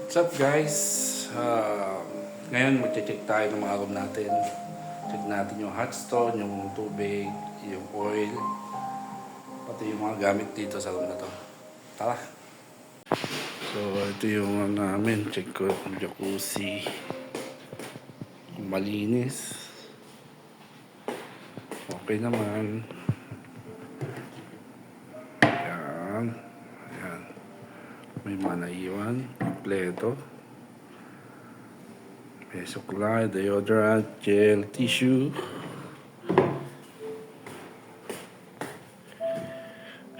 What's up guys? Ngayon mag-check tayo ng mga room natin. Check natin yung hot stone, yung tubig, yung oil, pati yung mga gamit dito sa room na to. Tara! So ito yung namin. Check ko yung jacuzzi. Malinis. Okay naman. Ayan. Ayan. May mga naiwan. Kompleto. May suklay, deodorant, gel, tissue.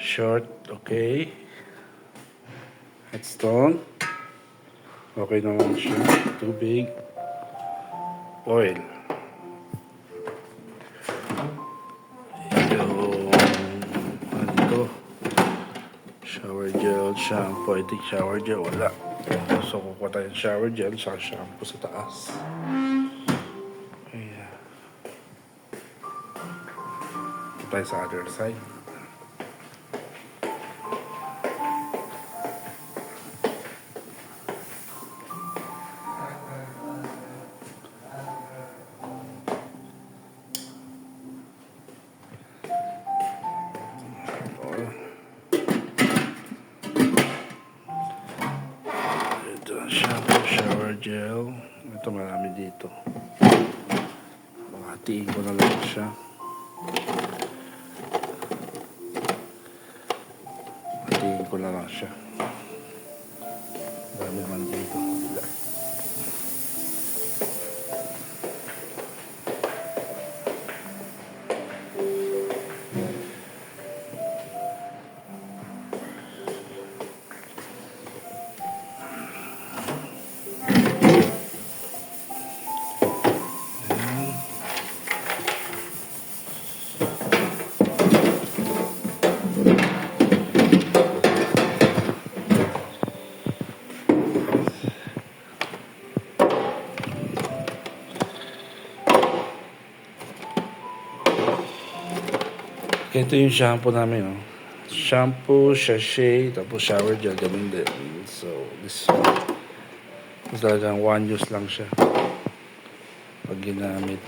Short, okay. Headstone. Okay naman siya. Tubig. Oil. Yung ano ito? Shower gel, shampoo. I think shower gel, wala. So kukuha tayo ng shower gel, saka shampoo sa taas. Ayan. Ito tayo sa other side. Ito, shampoo, shower gel. Ito marami dito. Hatiin ko na lang siya. Hatiin ko na lang siya. Marami naman dito. Ito yung shampoo namin, oh. Shampoo, sachet, tapos shower gel, ganun din. So, this talagang one use lang siya pag ginamit.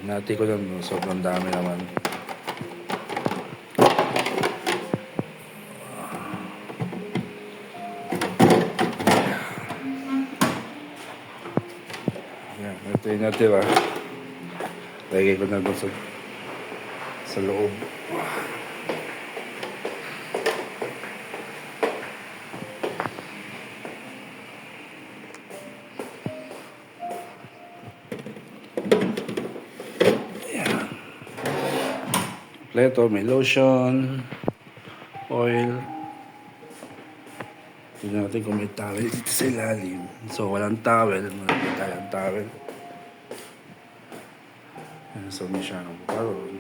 Nati ko lang, sobrang dami naman. Yan, ito yung natira. Lagay ko na doon sa loob. Ayan. Kompleto, may lotion, oil. Tignan natin kung may towel dito sa ilalim. So, walang towel. Malapit tayong towel. So, may siya ng karon.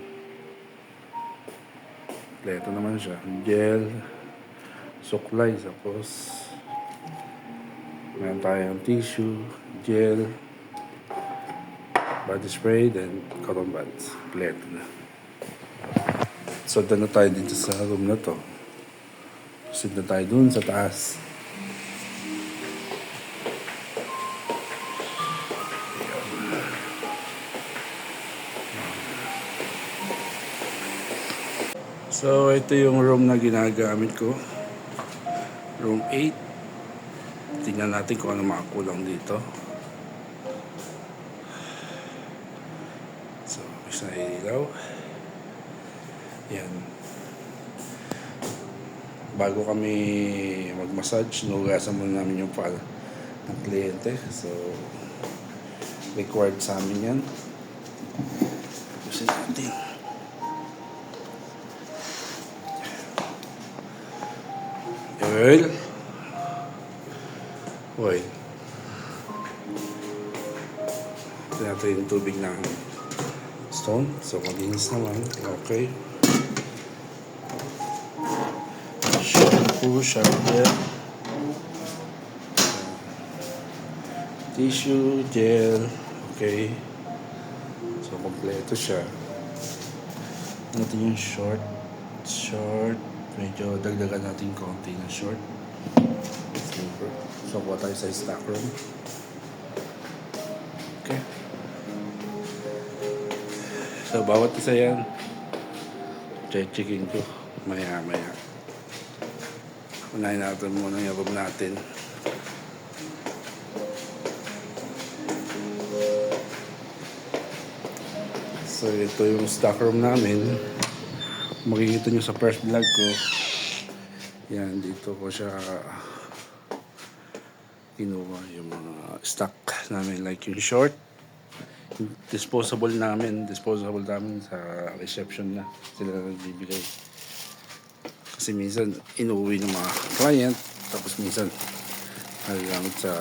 Kompleto naman siya. Gel, suklay, tapos meron tayong tissue, gel, body spray, then cotton buds. Kompleto na. So, doon na tayo dito sa room na to. Proceed na tayo dun sa taas. So, ito yung room na ginagamit ko. Room 8. Tingnan natin kung ano mga kulang dito. So, isa na ilaw. Yan. Bago kami mag-massage, nugasan muna namin yung pal ng kliyente. So, required sa amin yan. Gusto natin. Oil. Oil. Ito natin yung tubig ng stone. So, malinis naman. Okay. Shampoo, shower, tissue, gel. Okay. So, kompleto siya. Ito yung short. Medyo dagdagan natin konti ng short. Silver. So, kuha tayo sa stock room. Okay. So, bawat isa yan, checking ko maya-maya. Unahin natin muna yung room natin. So, ito yung stock room namin. Makikita nyo sa first vlog ko. Yan, dito ko siya kinuha yung mga stock namin, like yung short. Disposable namin sa reception na sila nagbibigay. Kasi minsan inuwi ng mga client, tapos minsan nagagamit sa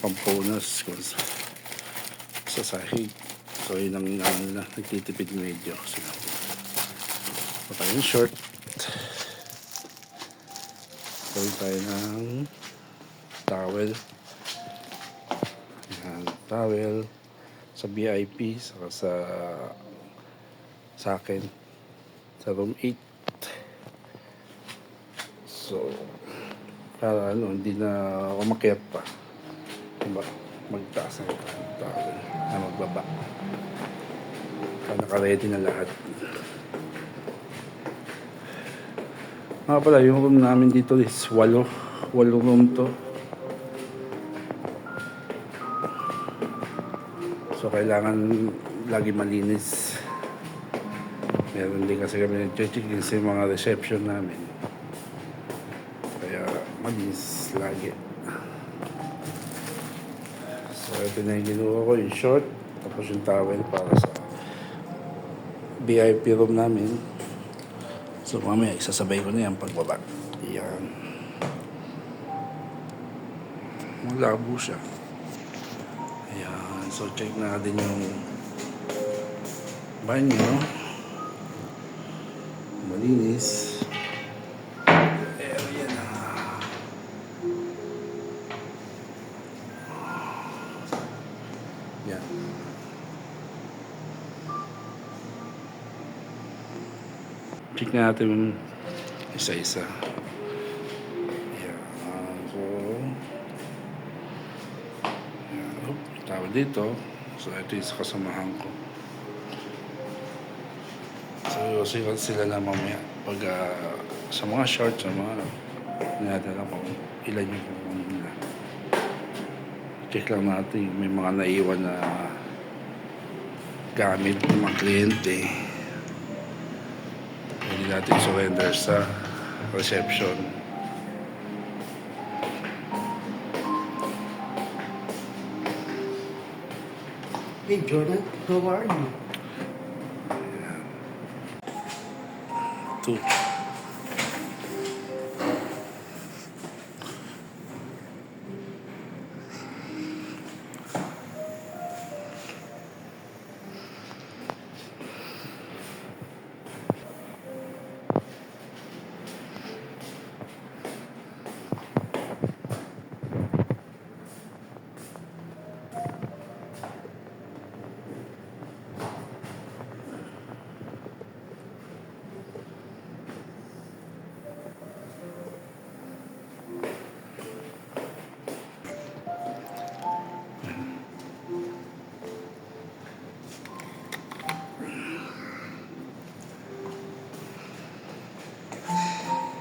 pamponas sa sahig. So yun ang nila, nagtitipid medyo sila. So tayo yung short. Gawin tayo ng towel. Yan, towel sa VIP, saka sa akin sa room 8. So para hindi na umakyat pa, diba? Magtaas ang towel na magbaba. Naka-ready na lahat. Nga pala, yung room namin dito is 8 room to. So kailangan lagi malinis. Meron din kasi kami nag-check sa mga reception namin. Kaya malinis lagi. So ito na yung ginawa ko, yung short, tapos yung towel para sa VIP room namin. So mamaya isasabay ko na yan pagbaba. Yan. Malabo siya. Ayan. So check natin yung banyo. Malinis. Area na. Yan. Check natin isa-isa. Ayan. So, ayan. Tawag dito. So, ito yung kasamahan ko. So, sila na mamaya. Pag sa mga shorts, sa mga natin lang kung ilan yung kukunin nila. Check lang natin. May mga naiwan na gamit ng mga kliyente. Pwede natin surrender sa reception. Hey Jordan, how are you? Two.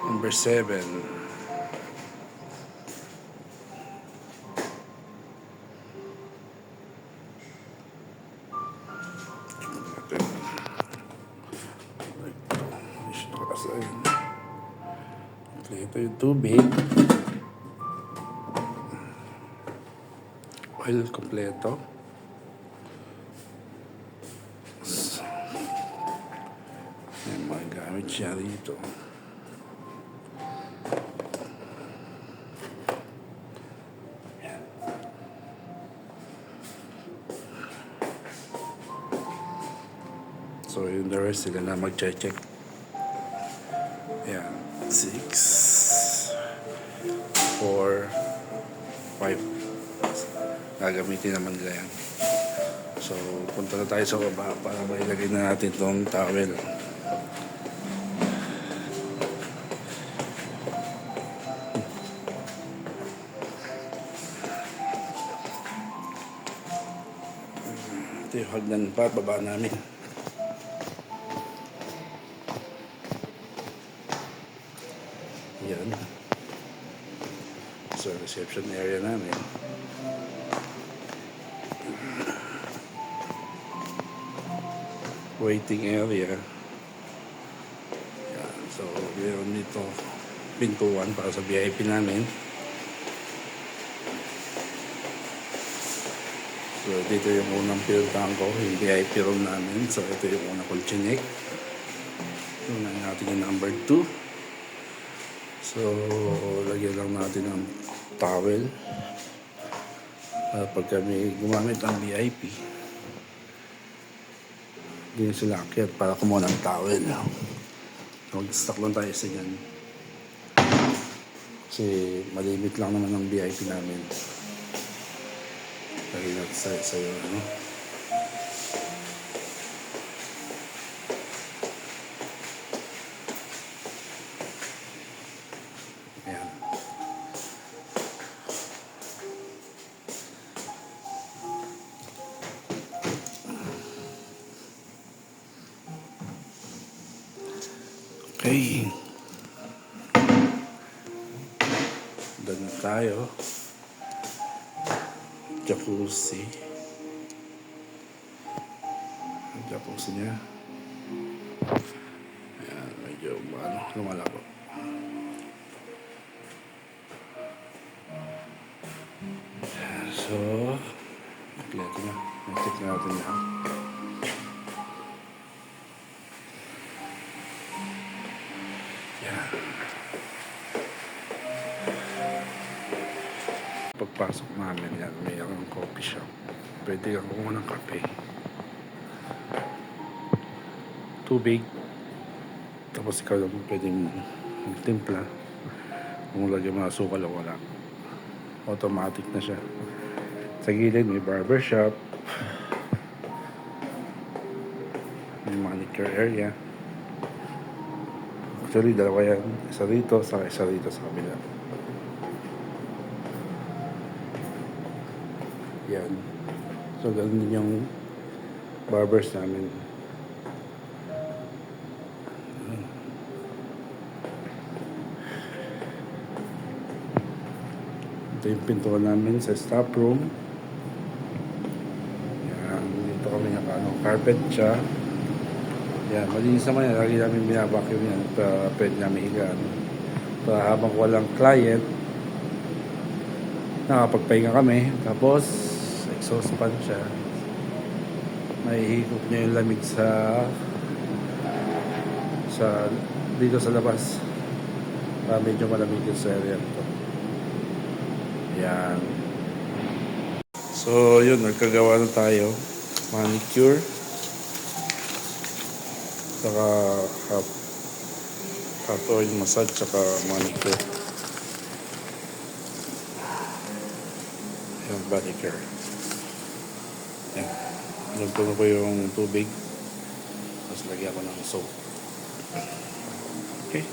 Number 7. Ito yung tubig. Oil kompleto. May mga gamit siya dito. So yung the rest sila na mag-check. Ayan. 6 4 5. Gagamitin naman nila yan. So punta na tayo sa baba para mailagay na natin itong towel. Ito yung hagdan pa, baba namin. Yan. So, reception area namin. Waiting area. Yan. So, meron dito pintuan para sa VIP namin. So, dito yung unang pinuntahan ko, yung VIP room namin. So, ito yung unang kong chinik. Yun ang natin yung number 2. So, lagyan lang natin ng towel. Pag kami gumamit ng VIP, hindi sila akyat para kumuha ng towel. Mag-stock lang tayo sa yan. Kasi malimit lang naman ang VIP namin. Lagi natin sa'yo, ano? Ayan. Okay. Doon na tayo. Jacuzzi. Ang jacuzzi niya. Ayan, medyo lumalabo. So, kompleto na. Check natin yan. Yan. Pagpasok namin yan, may akong coffee shop. Pwede kang kumuha ng kape. Tubig. Tapos ikaw lang pwedeng magtimpla. Kung lagyan mga sukal o wala. Automatic na siya. Sa gilid may barbershop. May manicure area. Actually, dalawa yan. Isa rito, saka isa rito sa kabila. Yan. So, ganun din yung barbers namin. Ito yung pintuan namin sa staff room. Yan. Dito kami carpet siya. Yan. Malinis naman yan. Lagi namin binabacuum yan. Pwede namin higaan. Habang walang client, nakapagpahinga kami. Tapos, exhaust fan siya. May higop niya yung lamig dito sa labas. Medyo malamig yung sa area to. Yan. So, yun. Nagkagawa na tayo. Manicure. Saka hot oil massage. Saka manicure. Yan. Body care. Yan. Nagpuno ko yung tubig. Tapos lagyan ko ng soap. Okay.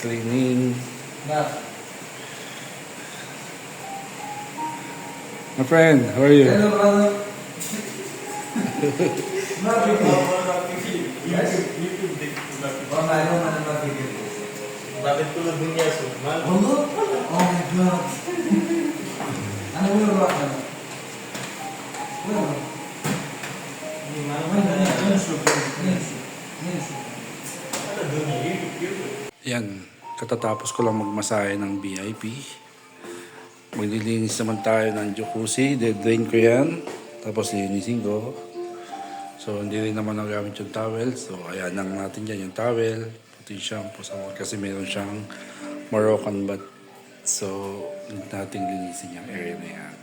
Cleaning. My friend, how are you? Hello, brother. Bakit tulad ng yaso? Oh my God. Ano mo yung rock na? Yan, katatapos ko lang magmasahe ng VIP. Maglilinis naman tayo ng jacuzzi. De-drain ko yan. Tapos linisin ko. So, hindi rin naman nagamit yung towel. So, ayan lang natin dyan yung towel. Pati yung shampoo. Kasi meron siyang Moroccan bath. So, hindi natin linisin yung area na yan.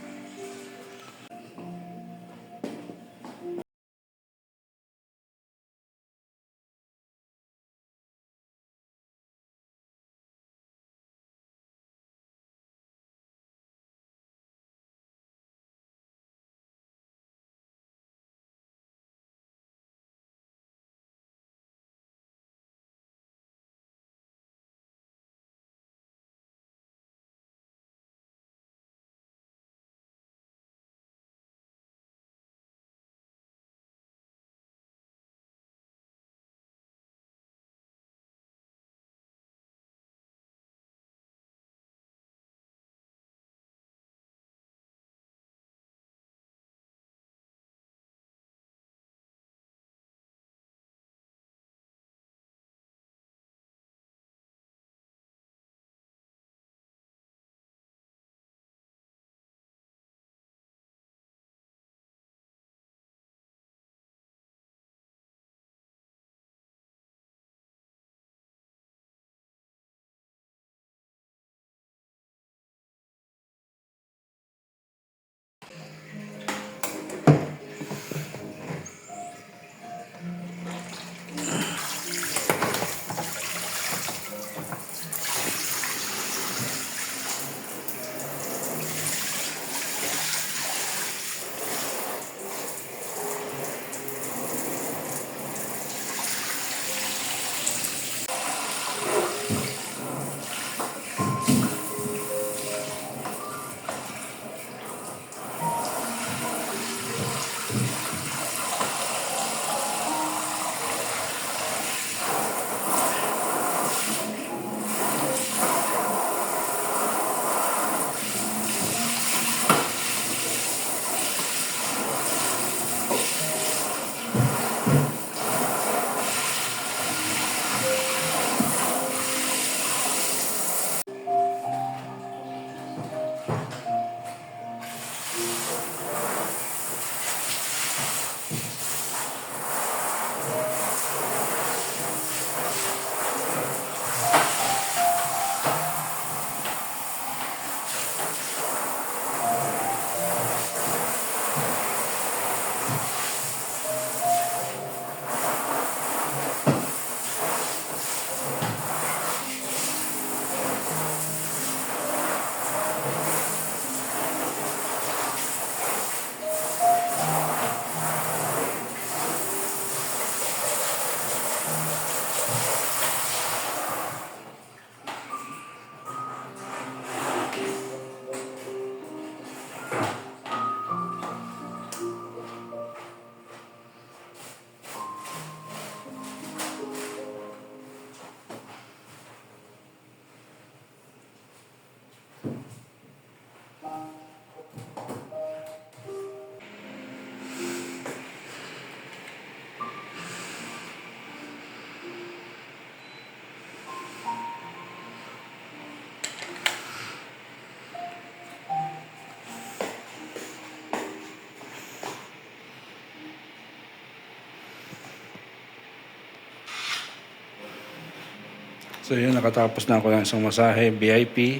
So yun, nakatapos na ako ng isang masahe, VIP.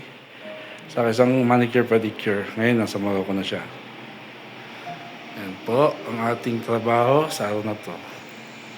Sa isang manicure pedicure. Ngayon, nasa Morocco na siya. Yan po ang ating trabaho sa araw na to.